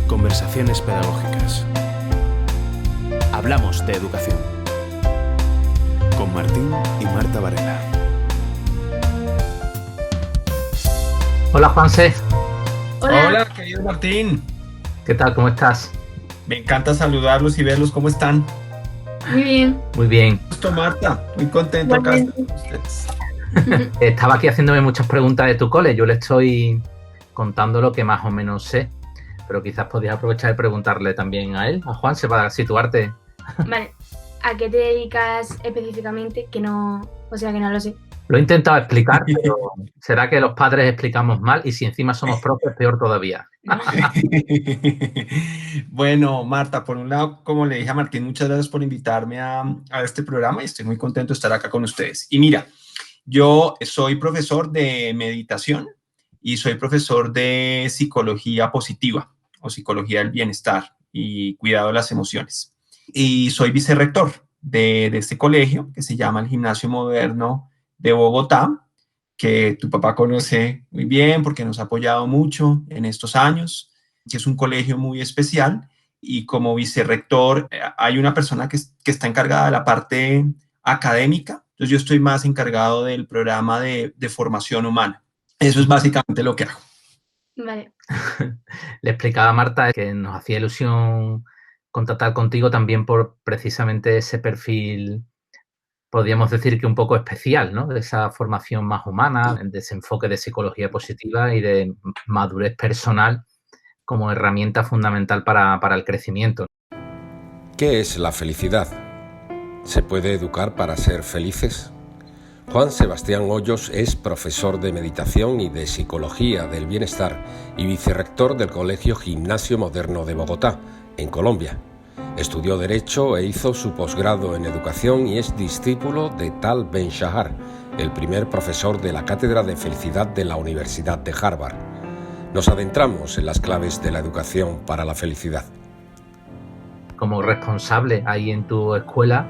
Conversaciones pedagógicas. Hablamos de educación. Con Martín y Marta Varela. Hola, Juanse. Hola, querido Martín. ¿Qué tal? ¿Cómo estás? Me encanta saludarlos y verlos. ¿Cómo están? Muy bien. Muy bien. Justo, Marta. Muy contento acá de estar con ustedes. Estaba aquí haciéndome muchas preguntas de tu cole. Yo le estoy contando lo que más o menos sé, pero quizás podías aprovechar de preguntarle también a él, a Juanse, para situarte. Vale. ¿A qué te dedicas específicamente? Que no lo sé. Lo he intentado explicar, pero será que los padres explicamos mal y si encima somos profes, peor todavía. Bueno, Marta, por un lado, como le dije a Martín, muchas gracias por invitarme a este programa y estoy muy contento de estar acá con ustedes. Y mira, yo soy profesor de meditación y soy profesor de psicología positiva o psicología del bienestar y cuidado de las emociones. Y soy vicerrector de este colegio que se llama el Gimnasio Moderno de Bogotá, que tu papá conoce muy bien porque nos ha apoyado mucho en estos años, que es un colegio muy especial. Y como vicerrector hay una persona que está encargada de la parte académica. Entonces yo estoy más encargado del programa de formación humana. Eso es básicamente lo que hago. Vale. Le explicaba a Marta que nos hacía ilusión contactar contigo también por precisamente ese perfil, podríamos decir que un poco especial, ¿no? De esa formación más humana, de ese enfoque de psicología positiva y de madurez personal como herramienta fundamental para el crecimiento. ¿Qué es la felicidad? ¿Se puede educar para ser felices? Juan Sebastián Hoyos es profesor de meditación y de psicología del bienestar y vicerrector del Colegio Gimnasio Moderno de Bogotá, en Colombia. Estudió Derecho e hizo su posgrado en Educación y es discípulo de Tal Ben-Shahar, el primer profesor de la Cátedra de Felicidad de la Universidad de Harvard. Nos adentramos en las claves de la educación para la felicidad. Como responsable ahí en tu escuela,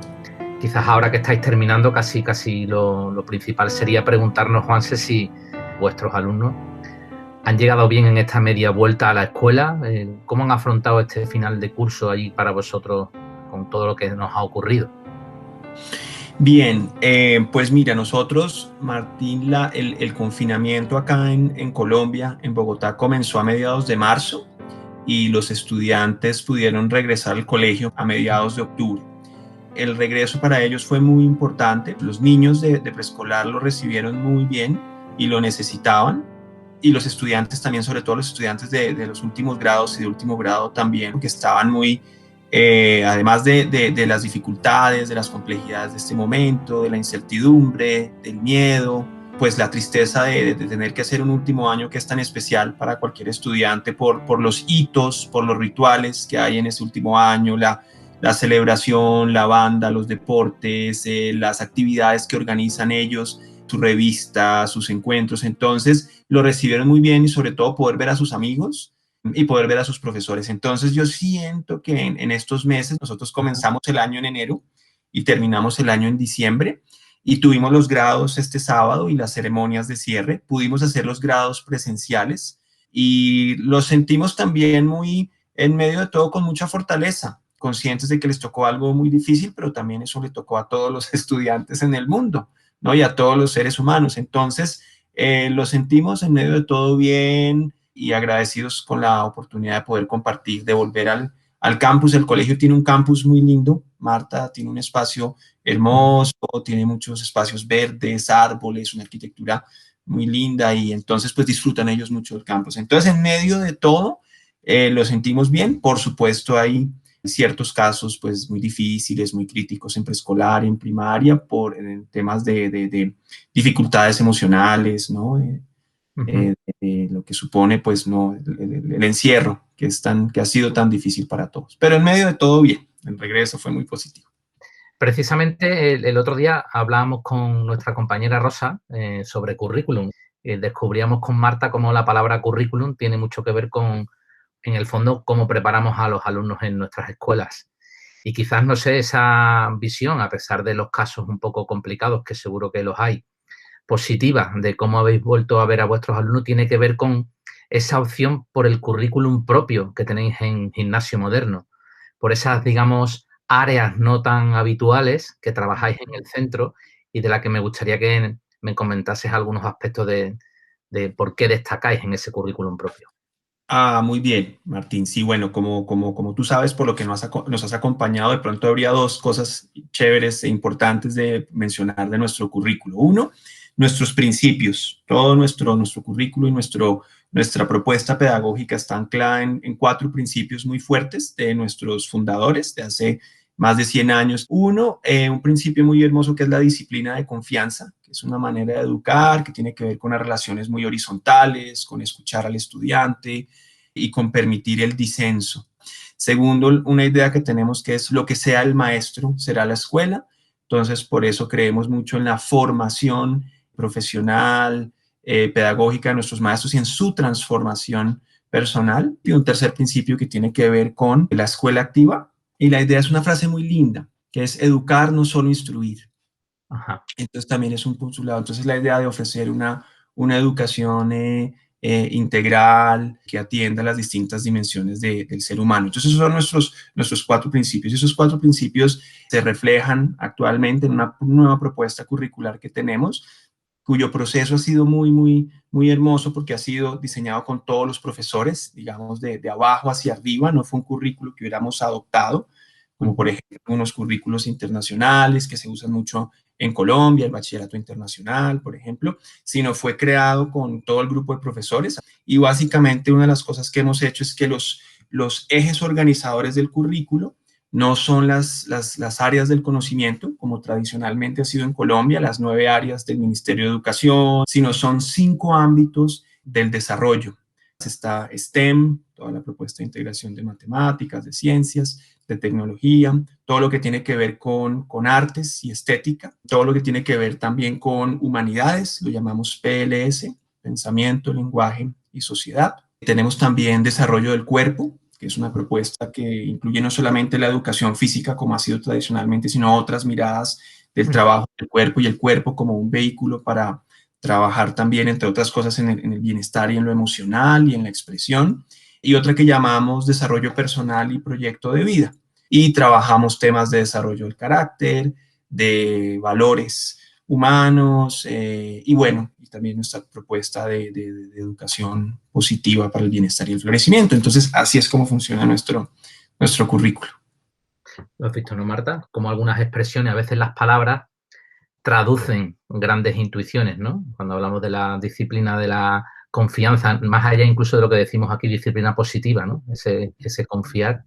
quizás ahora que estáis terminando, casi lo principal sería preguntarnos, Juanse, si vuestros alumnos han llegado bien en esta media vuelta a la escuela. ¿Cómo han afrontado este final de curso ahí para vosotros con todo lo que nos ha ocurrido? Bien, pues mira, nosotros, Martín, el confinamiento acá en Colombia, en Bogotá, comenzó a mediados de marzo y los estudiantes pudieron regresar al colegio a mediados de octubre. El regreso para ellos fue muy importante. Los niños de preescolar lo recibieron muy bien y lo necesitaban. Y los estudiantes también, sobre todo los estudiantes de los últimos grados y de último grado también, que estaban muy, además de las dificultades, de las complejidades de este momento, de la incertidumbre, del miedo, pues la tristeza de tener que hacer un último año que es tan especial para cualquier estudiante por los hitos, por los rituales que hay en ese último año, la celebración, la banda, los deportes, las actividades que organizan ellos, su revista, sus encuentros. Entonces lo recibieron muy bien y sobre todo poder ver a sus amigos y poder ver a sus profesores. Entonces yo siento que en estos meses, nosotros comenzamos el año en enero y terminamos el año en diciembre y tuvimos los grados este sábado y las ceremonias de cierre. Pudimos hacer los grados presenciales y los sentimos también muy en medio de todo con mucha fortaleza, conscientes de que les tocó algo muy difícil, pero también eso le tocó a todos los estudiantes en el mundo, ¿no? Y a todos los seres humanos. Entonces, lo sentimos en medio de todo bien y agradecidos con la oportunidad de poder compartir, de volver al campus. El colegio tiene un campus muy lindo, Marta, tiene un espacio hermoso, tiene muchos espacios verdes, árboles, una arquitectura muy linda y entonces pues disfrutan ellos mucho del campus. Entonces, en medio de todo, lo sentimos bien. Por supuesto, hay ciertos casos pues muy difíciles, muy críticos en preescolar, en primaria, por temas de dificultades emocionales, ¿no? Lo que supone pues no el encierro que ha sido tan difícil para todos. Pero en medio de todo bien, el regreso fue muy positivo. Precisamente el otro día hablábamos con nuestra compañera Rosa sobre currículum. Descubríamos con Marta cómo la palabra currículum tiene mucho que ver con, en el fondo, cómo preparamos a los alumnos en nuestras escuelas. Y quizás, no sé, esa visión, a pesar de los casos un poco complicados, que seguro que los hay, positiva de cómo habéis vuelto a ver a vuestros alumnos, tiene que ver con esa opción por el currículum propio que tenéis en Gimnasio Moderno, por esas, digamos, áreas no tan habituales que trabajáis en el centro y de la que me gustaría que me comentases algunos aspectos de por qué destacáis en ese currículum propio. Muy bien, Martín. Sí, bueno, como tú sabes, por lo que nos has acompañado, de pronto habría dos cosas chéveres e importantes de mencionar de nuestro currículo. Uno, nuestros principios. Todo nuestro currículo y nuestra propuesta pedagógica está anclada en 4 principios muy fuertes de nuestros fundadores de hace más de 100 años. Uno, un principio muy hermoso que es la disciplina de confianza, que es una manera de educar que tiene que ver con las relaciones muy horizontales, con escuchar al estudiante y con permitir el disenso. Segundo, una idea que tenemos que es lo que sea el maestro será la escuela. Entonces, por eso creemos mucho en la formación profesional, pedagógica de nuestros maestros y en su transformación personal. Y un tercer principio que tiene que ver con la escuela activa. Y la idea es una frase muy linda, que es educar, no solo instruir. Ajá. Entonces también es un postulado. Entonces la idea de ofrecer una educación integral que atienda las distintas dimensiones del ser humano. Entonces esos son nuestros 4 principios. Y esos 4 principios se reflejan actualmente en una nueva propuesta curricular que tenemos, cuyo proceso ha sido muy hermoso porque ha sido diseñado con todos los profesores, digamos, de abajo hacia arriba. No fue un currículo que hubiéramos adoptado, como por ejemplo unos currículos internacionales que se usan mucho en Colombia, el bachillerato internacional, por ejemplo, sino fue creado con todo el grupo de profesores. Y básicamente una de las cosas que hemos hecho es que los ejes organizadores del currículo no son las áreas del conocimiento, como tradicionalmente ha sido en Colombia, las 9 áreas del Ministerio de Educación, sino son 5 ámbitos del desarrollo. Está STEM, toda la propuesta de integración de matemáticas, de ciencias, de tecnología, todo lo que tiene que ver con artes y estética, todo lo que tiene que ver también con humanidades, lo llamamos PLS, pensamiento, lenguaje y sociedad. Tenemos también desarrollo del cuerpo, que es una propuesta que incluye no solamente la educación física como ha sido tradicionalmente, sino otras miradas del trabajo del cuerpo y el cuerpo como un vehículo para trabajar también, entre otras cosas, en el bienestar y en lo emocional y en la expresión. Y otra que llamamos desarrollo personal y proyecto de vida. Y trabajamos temas de desarrollo del carácter, de valores humanos y bueno, y también nuestra propuesta de educación positiva para el bienestar y el florecimiento. Entonces, así es como funciona nuestro currículo. Lo has visto, ¿no, Marta? Como algunas expresiones, a veces las palabras traducen grandes intuiciones, ¿no? Cuando hablamos de la disciplina de la confianza, más allá incluso de lo que decimos aquí, disciplina positiva, ¿no? Ese confiar,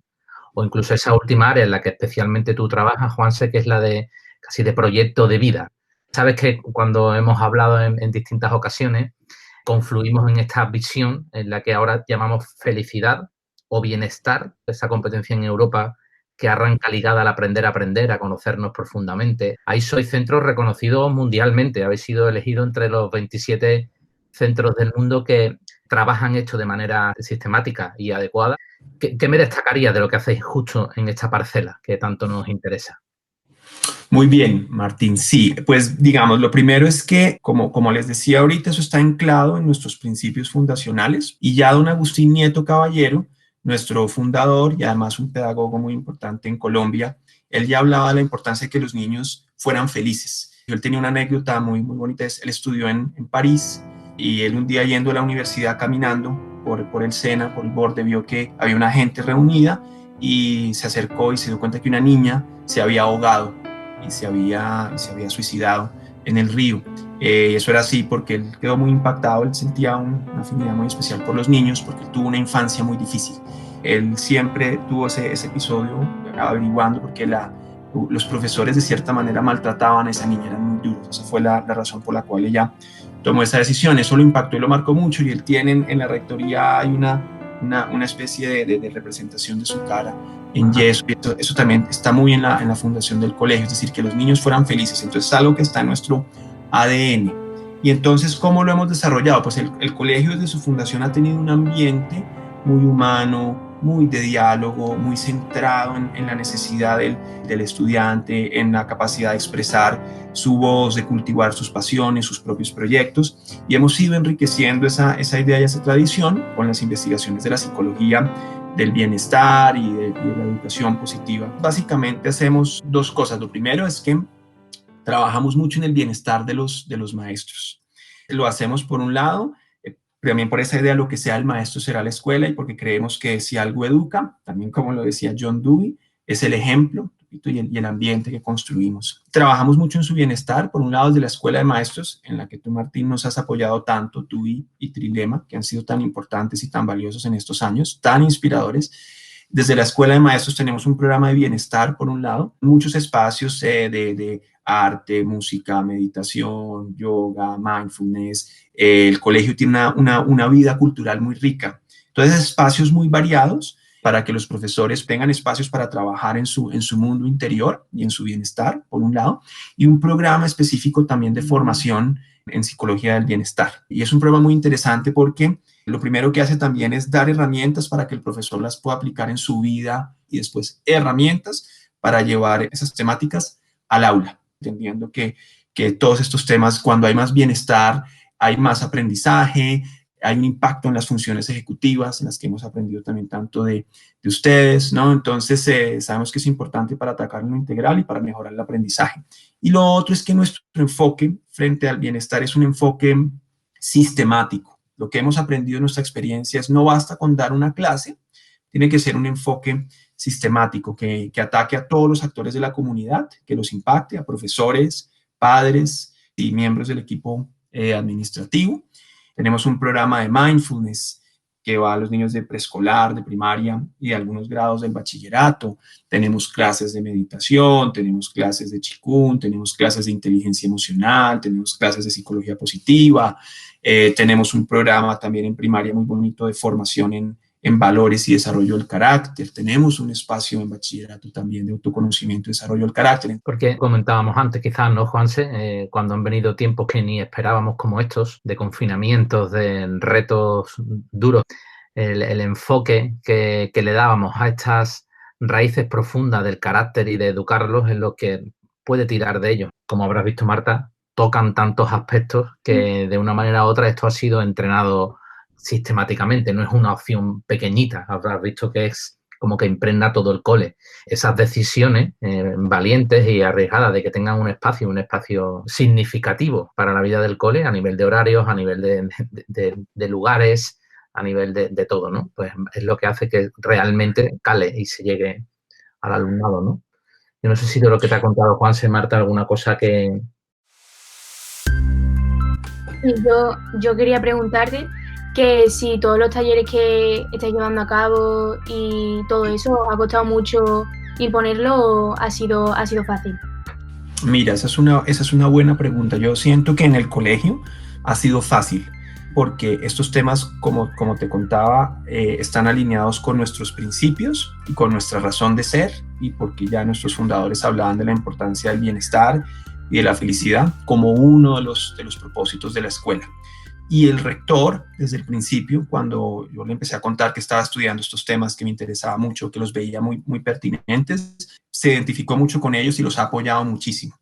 o incluso esa última área en la que especialmente tú trabajas, Juanse, que es la de casi de proyecto de vida. Sabes que cuando hemos hablado en distintas ocasiones, confluimos en esta visión en la que ahora llamamos felicidad o bienestar, esa competencia en Europa que arranca ligada al aprender a aprender, a conocernos profundamente. Ahí sois centros reconocidos mundialmente, habéis sido elegidos entre los 27 centros del mundo que trabajan esto de manera sistemática y adecuada. ¿Qué me destacaría de lo que hacéis justo en esta parcela que tanto nos interesa? Muy bien, Martín. Sí, pues digamos, lo primero es que, como les decía ahorita, eso está anclado en nuestros principios fundacionales y ya don Agustín Nieto Caballero, nuestro fundador y además un pedagogo muy importante en Colombia, él ya hablaba de la importancia de que los niños fueran felices. Él tenía una anécdota muy bonita, él estudió en París y él un día yendo a la universidad caminando por el Sena, por el borde, vio que había una gente reunida y se acercó y se dio cuenta que una niña se había ahogado y se había suicidado en el río. Eso era así porque él quedó muy impactado, él sentía una afinidad muy especial por los niños porque él tuvo una infancia muy difícil. Él siempre tuvo ese episodio averiguando porque los profesores de cierta manera maltrataban a esa niña, eran muy duros. Esa fue la razón por la cual ella tomó esa decisión. Eso lo impactó y lo marcó mucho y él tiene en la rectoría hay una especie de representación de su cara en yeso. Eso también está muy en la fundación del colegio, es decir, que los niños fueran felices. Entonces es algo que está en nuestro ADN. Y entonces, ¿cómo lo hemos desarrollado? Pues el colegio desde su fundación ha tenido un ambiente muy humano, muy de diálogo, muy centrado en la necesidad del estudiante, en la capacidad de expresar su voz, de cultivar sus pasiones, sus propios proyectos, y hemos ido enriqueciendo esa idea y esa tradición con las investigaciones de la psicología del bienestar y de la educación positiva. Básicamente hacemos dos cosas. Lo primero es que trabajamos mucho en el bienestar de los maestros. Lo hacemos por un lado, también por esa idea, lo que sea el maestro será la escuela, y porque creemos que si algo educa, también como lo decía John Dewey, es el ejemplo y el ambiente que construimos. Trabajamos mucho en su bienestar, por un lado desde la Escuela de Maestros, en la que tú, Martín, nos has apoyado tanto, tú y Trilema, que han sido tan importantes y tan valiosos en estos años, tan inspiradores. Desde la Escuela de Maestros tenemos un programa de bienestar, por un lado, muchos espacios de arte, música, meditación, yoga, mindfulness. El colegio tiene una vida cultural muy rica. Entonces, espacios muy variados para que los profesores tengan espacios para trabajar en su mundo interior y en su bienestar, por un lado, y un programa específico también de formación en psicología del bienestar. Y es un programa muy interesante porque lo primero que hace también es dar herramientas para que el profesor las pueda aplicar en su vida, y después herramientas para llevar esas temáticas al aula, entendiendo que todos estos temas, cuando hay más bienestar, hay más aprendizaje, hay un impacto en las funciones ejecutivas, en las que hemos aprendido también tanto de ustedes, ¿no? Entonces, sabemos que es importante para atacar lo integral y para mejorar el aprendizaje. Y lo otro es que nuestro enfoque frente al bienestar es un enfoque sistemático. Lo que hemos aprendido en nuestra experiencia es no basta con dar una clase, tiene que ser un enfoque sistemático que ataque a todos los actores de la comunidad, que los impacte, a profesores, padres y miembros del equipo administrativo. Tenemos un programa de mindfulness que va a los niños de preescolar, de primaria y de algunos grados del bachillerato. Tenemos clases de meditación, tenemos clases de Qigong, tenemos clases de inteligencia emocional, tenemos clases de psicología positiva. Tenemos un programa también en primaria muy bonito de formación en valores y desarrollo del carácter. Tenemos un espacio en bachillerato también de autoconocimiento y desarrollo del carácter. Porque comentábamos antes, quizás, ¿no, Juanse? Cuando han venido tiempos que ni esperábamos como estos, de confinamientos, de retos duros, el enfoque que le dábamos a estas raíces profundas del carácter y de educarlos es lo que puede tirar de ellos. Como habrás visto, Marta, tocan tantos aspectos que de una manera u otra esto ha sido entrenado sistemáticamente, no es una opción pequeñita. Habrás visto que es como que impregna todo el cole. Esas decisiones valientes y arriesgadas de que tengan un espacio significativo para la vida del cole, a nivel de horarios, a nivel de lugares, a nivel de todo, ¿no? Pues es lo que hace que realmente cale y se llegue al alumnado, ¿no? Yo no sé si de lo que te ha contado Juanse, Marta, alguna cosa que... Y yo quería preguntarte que si todos los talleres que estáis llevando a cabo y todo eso os ha costado mucho imponerlo o ha sido fácil. Mira, esa es una buena pregunta. Yo siento que en el colegio ha sido fácil, porque estos temas, como te contaba, están alineados con nuestros principios y con nuestra razón de ser, y porque ya nuestros fundadores hablaban de la importancia del bienestar y de la felicidad como uno de los propósitos de la escuela. Y el rector, desde el principio, cuando yo le empecé a contar que estaba estudiando estos temas que me interesaba mucho, que los veía muy, muy pertinentes, se identificó mucho con ellos y los ha apoyado muchísimo.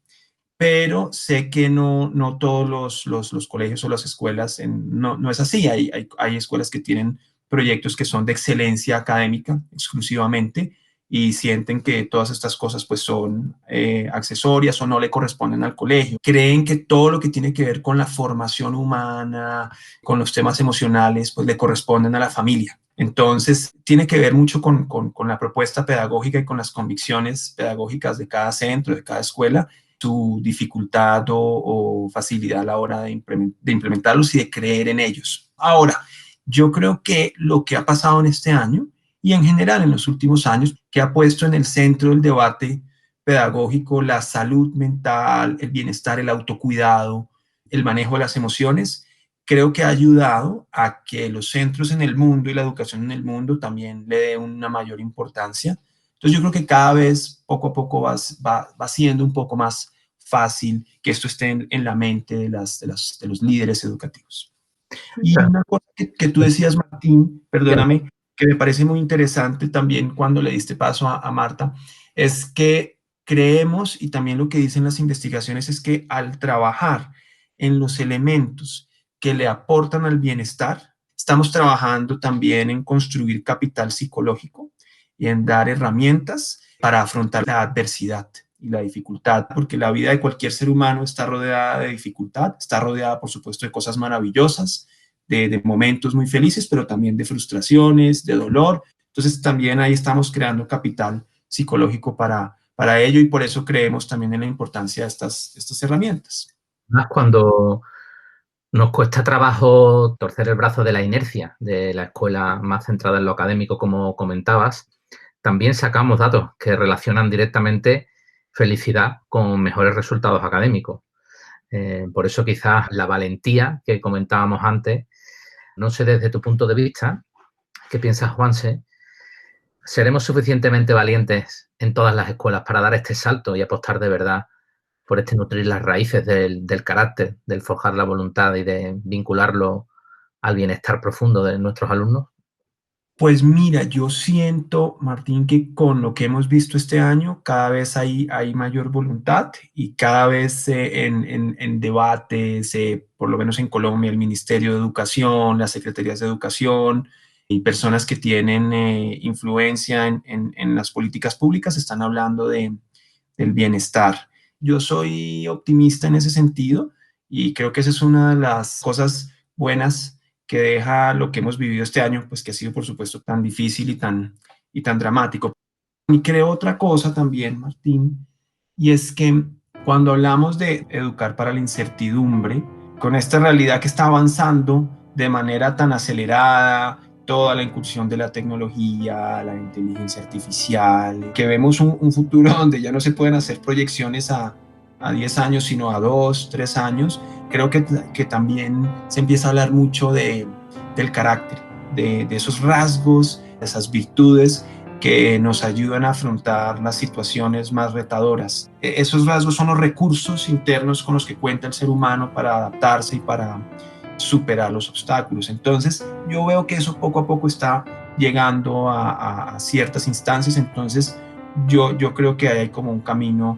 Pero sé que no todos los colegios o las escuelas, no es así. Hay escuelas que tienen proyectos que son de excelencia académica exclusivamente y sienten que todas estas cosas pues son accesorias o no le corresponden al colegio. Creen que todo lo que tiene que ver con la formación humana, con los temas emocionales, pues le corresponden a la familia. Entonces, tiene que ver mucho con la propuesta pedagógica y con las convicciones pedagógicas de cada centro, de cada escuela, su dificultad o facilidad a la hora de implementarlos y de creer en ellos. Ahora, yo creo que lo que ha pasado en este año y en general en los últimos años, que ha puesto en el centro del debate pedagógico la salud mental, el bienestar, el autocuidado, el manejo de las emociones, creo que ha ayudado a que los centros en el mundo y la educación en el mundo también le dé una mayor importancia. Entonces yo creo que cada vez poco a poco va siendo un poco más fácil que esto esté en la mente de los líderes educativos. Y una cosa que tú decías, Martín, perdóname, que me parece muy interesante también cuando le diste paso a Marta, es que creemos, y también lo que dicen las investigaciones, es que al trabajar en los elementos que le aportan al bienestar, estamos trabajando también en construir capital psicológico y en dar herramientas para afrontar la adversidad y la dificultad, porque la vida de cualquier ser humano está rodeada de dificultad, está rodeada, por supuesto, de cosas maravillosas, de momentos muy felices, pero también de frustraciones, de dolor. Entonces también ahí estamos creando capital psicológico para ello, y por eso creemos también en la importancia de estas herramientas. Más cuando nos cuesta trabajo torcer el brazo de la inercia de la escuela más centrada en lo académico, como comentabas, también sacamos datos que relacionan directamente felicidad con mejores resultados académicos. Por eso quizás la valentía que comentábamos antes, no sé desde tu punto de vista, ¿qué piensas, Juanse? ¿Seremos suficientemente valientes en todas las escuelas para dar este salto y apostar de verdad por nutrir las raíces del carácter, del forjar la voluntad y de vincularlo al bienestar profundo de nuestros alumnos? Pues mira, yo siento, Martín, que con lo que hemos visto este año, cada vez hay mayor voluntad, y cada vez en debates, por lo menos en Colombia, el Ministerio de Educación, las Secretarías de Educación y personas que tienen influencia en las políticas públicas están hablando del bienestar. Yo soy optimista en ese sentido, y creo que esa es una de las cosas buenas que deja lo que hemos vivido este año, pues que ha sido, por supuesto, tan difícil y tan dramático. Y creo otra cosa también, Martín, y es que cuando hablamos de educar para la incertidumbre, con esta realidad que está avanzando de manera tan acelerada, toda la incursión de la tecnología, la inteligencia artificial, que vemos un futuro donde ya no se pueden hacer proyecciones a 10 años, sino a 2, 3 años, creo que también se empieza a hablar mucho del carácter, de esos rasgos, de esas virtudes que nos ayudan a afrontar las situaciones más retadoras. Esos rasgos son los recursos internos con los que cuenta el ser humano para adaptarse y para superar los obstáculos. Entonces, yo veo que eso poco a poco está llegando a ciertas instancias. Entonces, yo creo que hay como un camino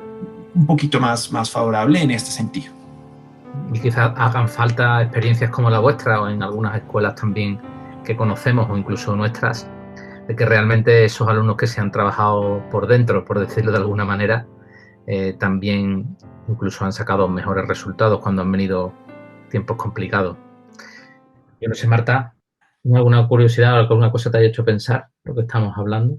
un poquito más favorable en este sentido. Y quizás hagan falta experiencias como la vuestra, o en algunas escuelas también que conocemos, o incluso nuestras, de que realmente esos alumnos que se han trabajado por dentro, por decirlo de alguna manera, también incluso han sacado mejores resultados cuando han venido tiempos complicados. Yo no sé, Marta, ¿tienes alguna curiosidad o alguna cosa te haya hecho pensar lo que estamos hablando?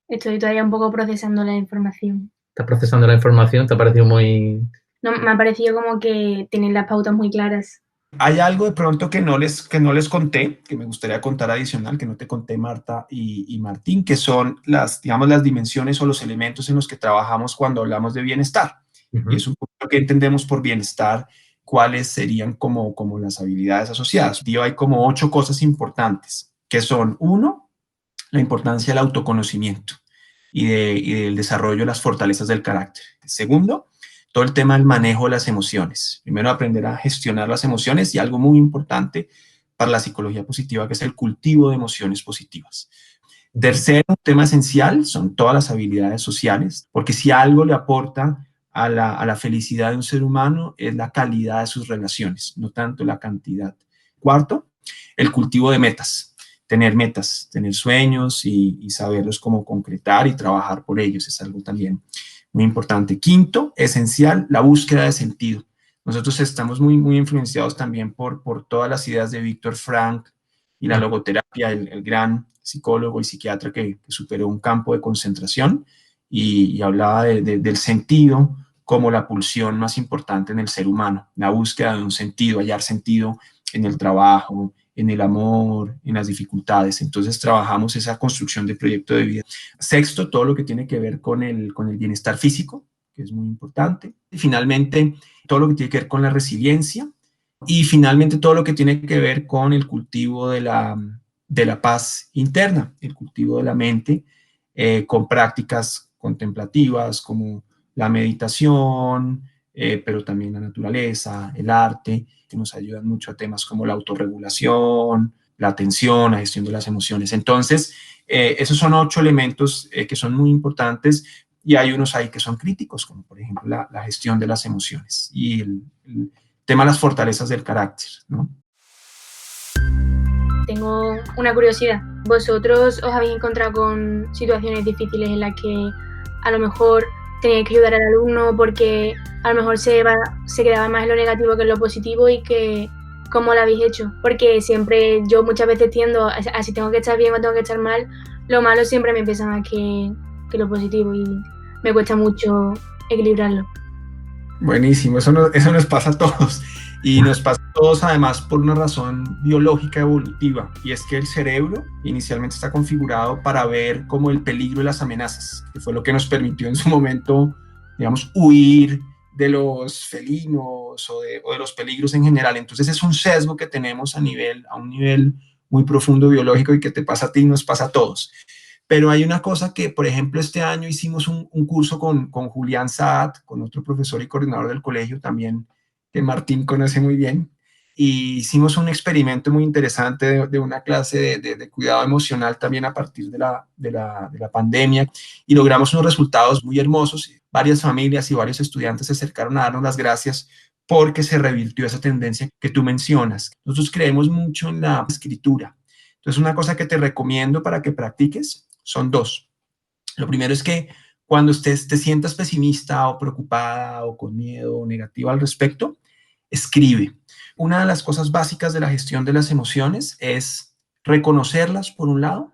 Estoy todavía un poco procesando la información. ¿Estás procesando la información? ¿Te ha parecido muy...? No, me ha parecido como que tienen las pautas muy claras. Hay algo de pronto que no les conté, que me gustaría contar adicional, que no te conté, Marta y Martín, que son digamos, las dimensiones o los elementos en los que trabajamos cuando hablamos de bienestar. Y es un poco lo que entendemos por bienestar, cuáles serían como las habilidades asociadas. Hay como 8 cosas importantes, que son: 1, la importancia del autoconocimiento y del desarrollo de las fortalezas del carácter. 2, todo el tema del manejo de las emociones. Primero, aprender a gestionar las emociones, y algo muy importante para la psicología positiva, que es el cultivo de emociones positivas. 3, un tema esencial son todas las habilidades sociales, porque si algo le aporta a la felicidad de un ser humano es la calidad de sus relaciones, no tanto la cantidad. 4, el cultivo de metas, tener sueños y saberlos cómo concretar y trabajar por ellos, es algo también muy importante. 5, esencial, la búsqueda de sentido. Nosotros estamos muy influenciados también por todas las ideas de Viktor Frankl y la logoterapia, el gran psicólogo y psiquiatra que superó un campo de concentración y hablaba del sentido como la pulsión más importante en el ser humano, la búsqueda de un sentido, hallar sentido en el trabajo, en el amor, en las dificultades. Entonces trabajamos esa construcción de proyecto de vida. 6, todo lo que tiene que ver con el bienestar físico, que es muy importante. Y finalmente, todo lo que tiene que ver con la resiliencia. Y finalmente, todo lo que tiene que ver con el cultivo de la paz interna, el cultivo de la mente, con prácticas contemplativas como la meditación, pero también la naturaleza, el arte, que nos ayudan mucho a temas como la autorregulación, la atención, la gestión de las emociones. Entonces, Esos son 8 elementos que son muy importantes y hay unos ahí que son críticos, como por ejemplo la gestión de las emociones y el tema de las fortalezas del carácter, ¿no? Tengo una curiosidad. ¿Vosotros os habéis encontrado con situaciones difíciles en las que a lo mejor teníais que ayudar al alumno porque a lo mejor se quedaba más en lo negativo que en lo positivo y que cómo lo habéis hecho? Porque siempre yo muchas veces tiendo a si tengo que estar bien o tengo que estar mal, lo malo siempre me pesa más que lo positivo y me cuesta mucho equilibrarlo. Buenísimo, eso nos pasa a todos y nos pasa a todos además por una razón biológica evolutiva, y es que el cerebro inicialmente está configurado para ver como el peligro y las amenazas, que fue lo que nos permitió en su momento, digamos, huir de los felinos o de los peligros en general. Entonces es un sesgo que tenemos a un nivel muy profundo biológico y que te pasa a ti y nos pasa a todos. Pero hay una cosa que, por ejemplo, este año hicimos un curso con Julián Saad, con otro profesor y coordinador del colegio también, que Martín conoce muy bien, y hicimos un experimento muy interesante de una clase de cuidado emocional también a partir de la pandemia, y logramos unos resultados muy hermosos. Varias familias y varios estudiantes se acercaron a darnos las gracias porque se revirtió esa tendencia que tú mencionas. Nosotros creemos mucho en la escritura. Entonces, una cosa que te recomiendo para que practiques son 2. Lo primero es que cuando te sientas pesimista o preocupada o con miedo o negativa al respecto, escribe. Una de las cosas básicas de la gestión de las emociones es reconocerlas por un lado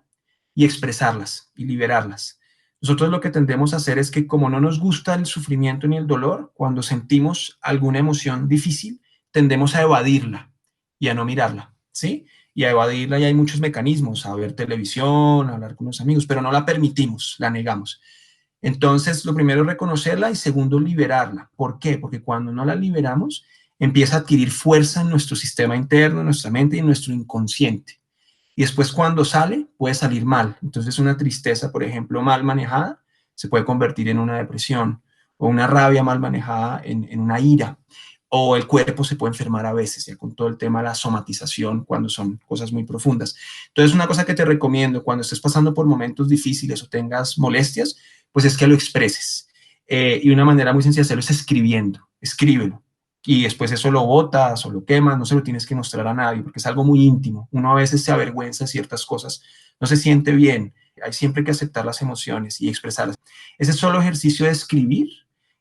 y expresarlas y liberarlas. Nosotros lo que tendemos a hacer es que como no nos gusta el sufrimiento ni el dolor, cuando sentimos alguna emoción difícil, tendemos a evadirla y a no mirarla, ¿sí? Y a evadirla, y hay muchos mecanismos, a ver televisión, a hablar con los amigos, pero no la permitimos, la negamos. Entonces, lo primero es reconocerla y segundo, liberarla. ¿Por qué? Porque cuando no la liberamos, empieza a adquirir fuerza en nuestro sistema interno, en nuestra mente y en nuestro inconsciente. Y después cuando sale, puede salir mal. Entonces, una tristeza, por ejemplo, mal manejada, se puede convertir en una depresión, o una rabia mal manejada en una ira. O el cuerpo se puede enfermar a veces, ya con todo el tema de la somatización, cuando son cosas muy profundas. Entonces, una cosa que te recomiendo cuando estés pasando por momentos difíciles o tengas molestias, pues es que lo expreses. Y una manera muy sencilla de hacerlo es escribiendo. Escríbelo. Y después eso lo botas o lo quemas, no se lo tienes que mostrar a nadie, porque es algo muy íntimo. Uno a veces se avergüenza de ciertas cosas, no se siente bien. Hay siempre que aceptar las emociones y expresarlas. Ese solo ejercicio de escribir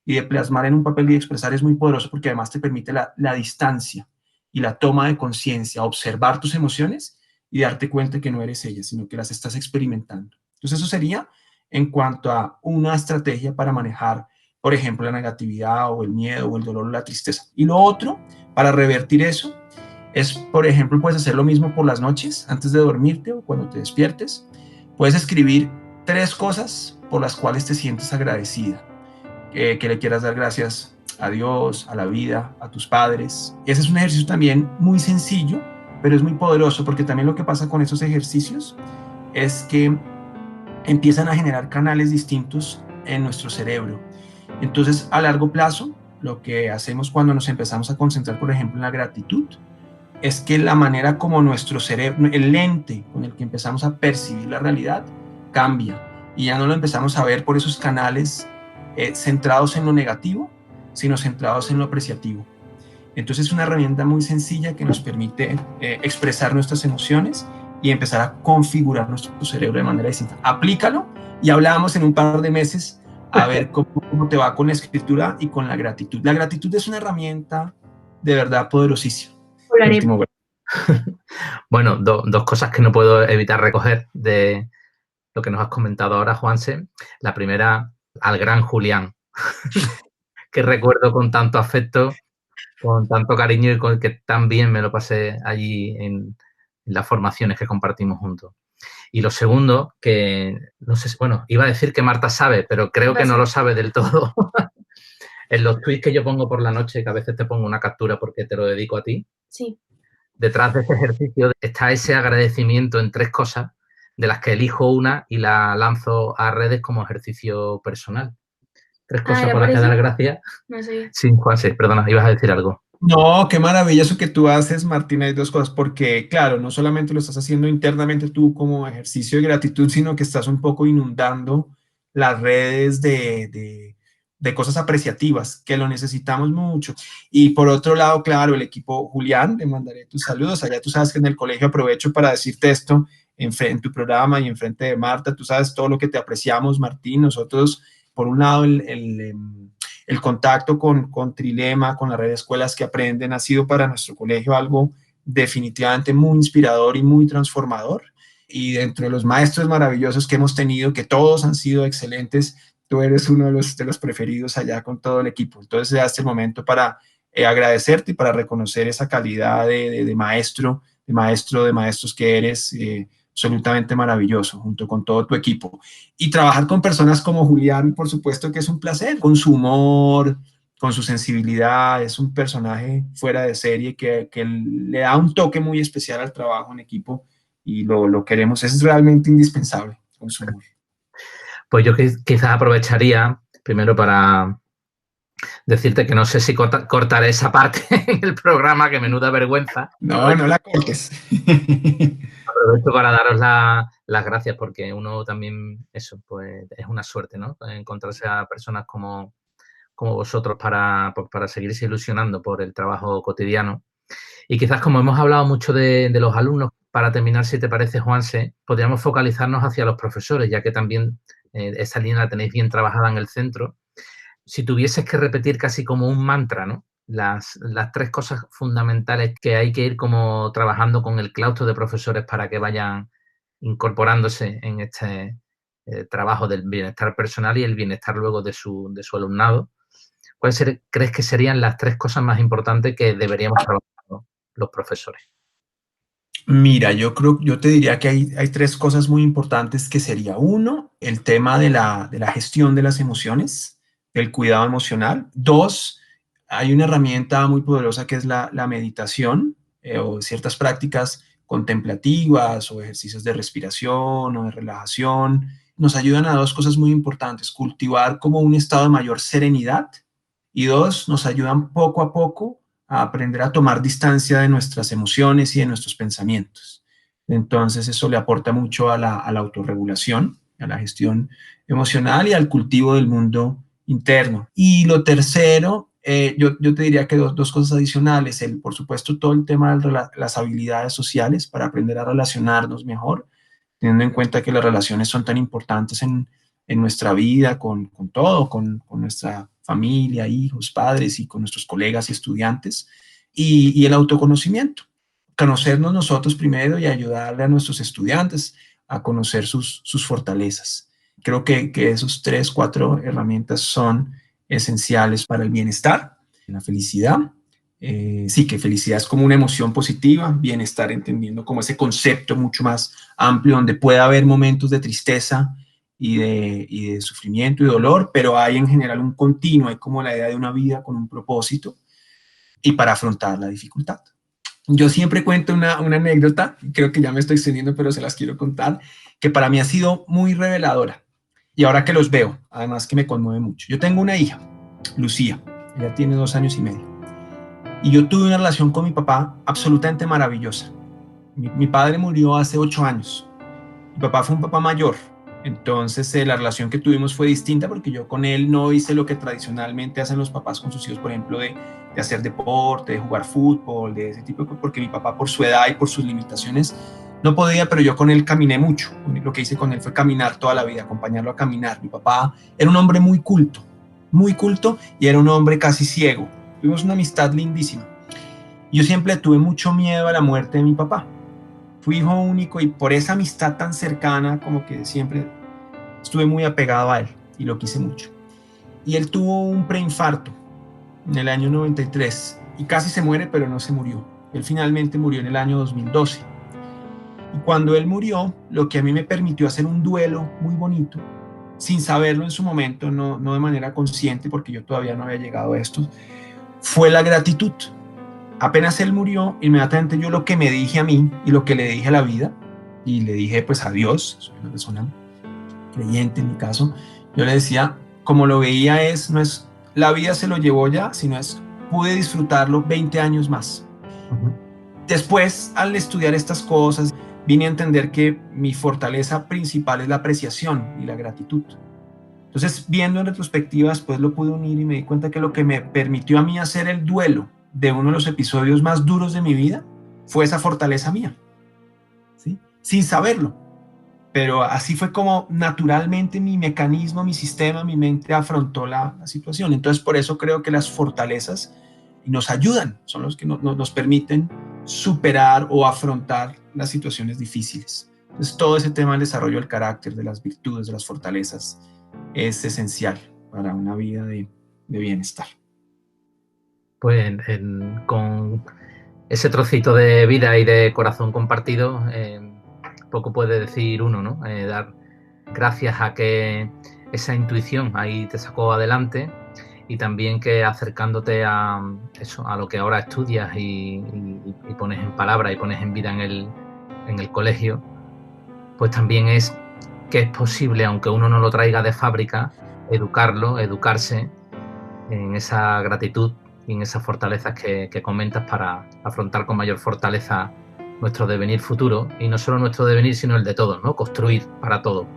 y de plasmar en un papel y expresar es muy poderoso porque además te permite la distancia y la toma de conciencia, observar tus emociones y darte cuenta que no eres ellas, sino que las estás experimentando. Entonces eso sería en cuanto a una estrategia para manejar, por ejemplo, la negatividad o el miedo o el dolor o la tristeza. Y lo otro, para revertir eso, es, por ejemplo, puedes hacer lo mismo por las noches, antes de dormirte o cuando te despiertes. Puedes escribir 3 cosas por las cuales te sientes agradecida. Que le quieras dar gracias a Dios, a la vida, a tus padres. Ese es un ejercicio también muy sencillo, pero es muy poderoso porque también lo que pasa con esos ejercicios es que empiezan a generar canales distintos en nuestro cerebro. Entonces, a largo plazo, lo que hacemos cuando nos empezamos a concentrar, por ejemplo, en la gratitud, es que la manera como nuestro cerebro, el lente con el que empezamos a percibir la realidad, cambia y ya no lo empezamos a ver por esos canales centrados en lo negativo, sino centrados en lo apreciativo. Entonces es una herramienta muy sencilla que nos permite expresar nuestras emociones y empezar a configurar nuestro cerebro de manera distinta. Aplícalo y hablamos en un par de meses a ver cómo te va con la escritura y con la gratitud. La gratitud es una herramienta de verdad poderosísima. Bueno, dos cosas que no puedo evitar recoger de lo que nos has comentado ahora, Juanse. La primera, al gran Julián, que recuerdo con tanto afecto, con tanto cariño y con el que tan bien me lo pasé allí en las formaciones que compartimos juntos. Y lo segundo, que no sé, bueno, iba a decir que Marta sabe, pero creo que no lo sabe del todo. En los tweets que yo pongo por la noche, que a veces te pongo una captura porque te lo dedico a ti. Sí. Detrás de ese ejercicio está ese agradecimiento en 3 cosas, de las que elijo una y la lanzo a redes como ejercicio personal. 3 cosas por las que dar gracias. No sé. Sí, Juanse, perdona, ibas a decir algo. No, qué maravilloso que tú haces, Martín. Hay dos cosas, porque claro, no solamente lo estás haciendo internamente tú como ejercicio de gratitud, sino que estás un poco inundando las redes de cosas apreciativas, que lo necesitamos mucho. Y por otro lado, claro, el equipo Julián, le mandaré tus saludos. Allá tú sabes que en el colegio aprovecho para decirte esto en tu programa y en frente de Marta. Tú sabes todo lo que te apreciamos, Martín. Nosotros, por un lado, el contacto con Trilema, con la red de escuelas que aprenden, ha sido para nuestro colegio algo definitivamente muy inspirador y muy transformador. Y dentro de los maestros maravillosos que hemos tenido, que todos han sido excelentes, tú eres uno de los preferidos allá con todo el equipo. Entonces, ya este el momento para agradecerte y para reconocer esa calidad de maestro, de maestros que eres. Absolutamente maravilloso, junto con todo tu equipo. Y trabajar con personas como Julián, por supuesto que es un placer, con su humor, con su sensibilidad, es un personaje fuera de serie que le da un toque muy especial al trabajo en equipo y lo queremos, es realmente indispensable con su humor. Pues yo quizás aprovecharía primero para decirte que no sé si cortaré esa parte en el programa, que menuda vergüenza. No, no la cortes. Aprovecho para daros las gracias, porque uno también, eso, pues es una suerte, ¿no? Encontrarse a personas como vosotros para seguirse ilusionando por el trabajo cotidiano. Y quizás, como hemos hablado mucho de los alumnos, para terminar, si te parece, Juanse, podríamos focalizarnos hacia los profesores, ya que también esa línea la tenéis bien trabajada en el centro. Si tuvieses que repetir casi como un mantra, ¿no? Las 3 cosas fundamentales que hay que ir como trabajando con el claustro de profesores para que vayan incorporándose en este trabajo del bienestar personal y el bienestar luego de su alumnado. ¿Cuáles crees que serían las 3 cosas más importantes que deberíamos trabajar los profesores? Mira, yo te diría que hay 3 cosas muy importantes que sería: uno, el tema de la gestión de las emociones, del cuidado emocional. 2, hay una herramienta muy poderosa que es la meditación o ciertas prácticas contemplativas o ejercicios de respiración o de relajación. Nos ayudan a 2 cosas muy importantes: cultivar como un estado de mayor serenidad, y 2, nos ayudan poco a poco a aprender a tomar distancia de nuestras emociones y de nuestros pensamientos. Entonces eso le aporta mucho a la autorregulación, a la gestión emocional y al cultivo del mundo interno. Y lo tercero, yo te diría que dos cosas adicionales: por supuesto, todo el tema de las habilidades sociales para aprender a relacionarnos mejor, teniendo en cuenta que las relaciones son tan importantes en nuestra vida, con todo, con nuestra familia, hijos, padres y con nuestros colegas y estudiantes, y el autoconocimiento, conocernos nosotros primero y ayudarle a nuestros estudiantes a conocer sus fortalezas. Creo que esos 3, 4 herramientas son esenciales para el bienestar, la felicidad. Sí, que felicidad es como una emoción positiva, bienestar entendiendo como ese concepto mucho más amplio donde puede haber momentos de tristeza y de sufrimiento y dolor, pero hay en general un continuo, hay como la idea de una vida con un propósito y para afrontar la dificultad. Yo siempre cuento una anécdota, creo que ya me estoy extendiendo, pero se las quiero contar, que para mí ha sido muy reveladora. Y ahora que los veo, además que me conmueve mucho. Yo tengo una hija, Lucía, ella tiene 2 años y medio. Y yo tuve una relación con mi papá absolutamente maravillosa. Mi padre murió hace 8 años. Mi papá fue un papá mayor. Entonces la relación que tuvimos fue distinta porque yo con él no hice lo que tradicionalmente hacen los papás con sus hijos, por ejemplo, de hacer deporte, de jugar fútbol, de ese tipo de cosas, porque mi papá por su edad y por sus limitaciones no podía, pero yo con él caminé mucho. Lo que hice con él fue caminar toda la vida, acompañarlo a caminar. Mi papá era un hombre muy culto y era un hombre casi ciego. Tuvimos una amistad lindísima. Yo siempre tuve mucho miedo a la muerte de mi papá. Fui hijo único y por esa amistad tan cercana, como que siempre estuve muy apegado a él y lo quise mucho. Y él tuvo un preinfarto en el año 93 y casi se muere, pero no se murió. Él finalmente murió en el año 2012. Y cuando él murió, lo que a mí me permitió hacer un duelo muy bonito, sin saberlo en su momento, no de manera consciente, porque yo todavía no había llegado a esto, fue la gratitud. Apenas él murió, inmediatamente yo lo que me dije a mí y lo que le dije a la vida, y le dije pues a Dios, soy una persona creyente en mi caso, yo le decía, como lo veía no es la vida se lo llevó ya, sino es pude disfrutarlo 20 años más. Ujú. Después, al estudiar estas cosas, vine a entender que mi fortaleza principal es la apreciación y la gratitud. Entonces, viendo en retrospectiva, después lo pude unir y me di cuenta que lo que me permitió a mí hacer el duelo de uno de los episodios más duros de mi vida fue esa fortaleza mía, ¿sí? Sin saberlo. Pero así fue como naturalmente mi mecanismo, mi sistema, mi mente afrontó la situación. Entonces, por eso creo que las fortalezas nos ayudan, son los que nos permiten superar o afrontar las situaciones difíciles. Entonces, todo ese tema del desarrollo del carácter, de las virtudes, de las fortalezas, es esencial para una vida de bienestar. Pues con ese trocito de vida y de corazón compartido, poco puede decir uno, ¿no? Dar gracias a que esa intuición ahí te sacó adelante, y también que acercándote a eso, a lo que ahora estudias y pones en palabra y pones en vida en el colegio, pues también es que es posible, aunque uno no lo traiga de fábrica, educarse en esa gratitud y en esas fortalezas que comentas para afrontar con mayor fortaleza nuestro devenir futuro, y no solo nuestro devenir, sino el de todos, ¿no? Construir para todo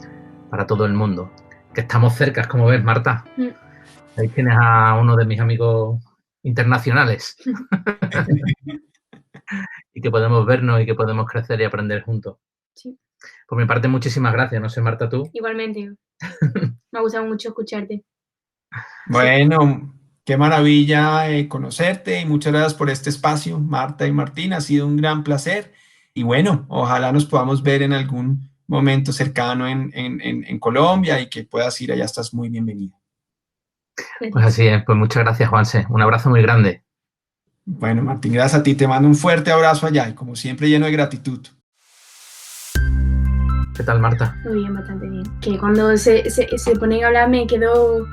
el mundo. Que estamos cerca, como ves, Marta. Ahí tienes a uno de mis amigos internacionales. Y que podemos vernos y que podemos crecer y aprender juntos. Sí. Por mi parte, muchísimas gracias. No sé, Marta, tú. Igualmente. Me ha gustado mucho escucharte. Bueno, qué maravilla conocerte, y muchas gracias por este espacio, Marta y Martín. Ha sido un gran placer. Y bueno, ojalá nos podamos ver en algún momento cercano en Colombia, y que puedas ir allá. Estás muy bienvenida. Pues así es. Pues muchas gracias, Juanse. Un abrazo muy grande. Bueno, Martín, gracias a ti. Te mando un fuerte abrazo allá, y como siempre lleno de gratitud. ¿Qué tal, Marta? Muy bien, bastante bien. Que cuando se ponen a hablar me quedo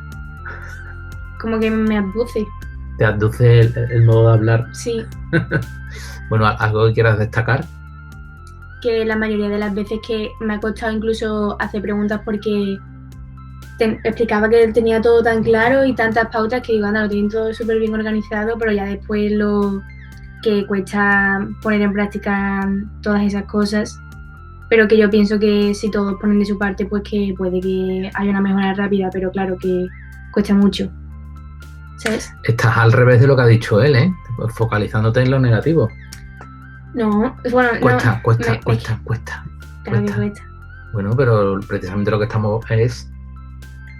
como que me abduce. ¿Te abduce el modo de hablar? Sí, Bueno, ¿algo que quieras destacar? que la mayoría de las veces que me ha costado incluso hacer preguntas porque explicaba que tenía todo tan claro y tantas pautas que digo, anda, lo tienen todo súper bien organizado, pero ya después lo que cuesta poner en práctica todas esas cosas. Pero que yo pienso que si todos ponen de su parte, pues que puede que haya una mejora rápida, pero claro que cuesta mucho, ¿sabes? Estás al revés de lo que ha dicho él, ¿eh? Focalizándote en lo negativo. No, bueno, Cuesta, no, cuesta. Claro que cuesta. Bueno, pero precisamente lo que estamos es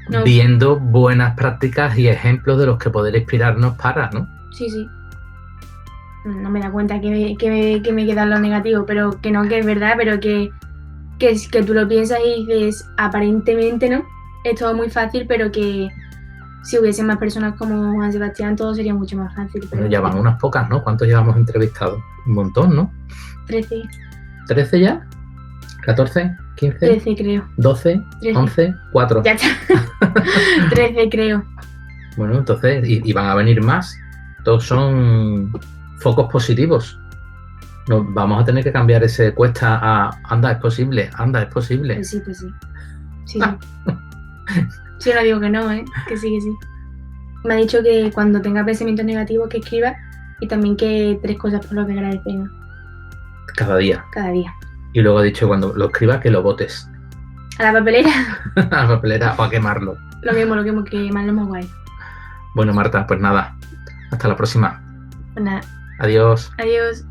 No. viendo buenas prácticas y ejemplos de los que poder inspirarnos para, ¿no? Sí. No me da cuenta que me queda lo negativo, pero que no, que es verdad, pero que tú lo piensas y dices, aparentemente, ¿no? Es todo muy fácil, pero que si hubiesen más personas como Juan Sebastián, todo sería mucho más fácil. Pero Bueno, ya van unas pocas, ¿no? ¿Cuántos llevamos entrevistados? Un montón, ¿no? 13, ¿13 ya? ¿14? ¿15? 13 creo. ¿12? 13. ¿11? ¿4? Ya está. 13 creo. Bueno, entonces, y van a venir más. Todos son focos positivos. Vamos a tener que cambiar ese cuesta a anda, es posible. Pues sí. Sí. Yo no digo que no, que sí. Me ha dicho que cuando tenga pensamientos negativos que escriba, y también que 3 cosas por lo que agradecer, ¿no? Cada día. Y luego ha dicho cuando lo escriba que lo botes A la papelera. a la papelera o a quemarlo. Lo quemo, que más lo más guay. Bueno, Marta, pues nada. Hasta la próxima. Pues nada, Adiós. adiós.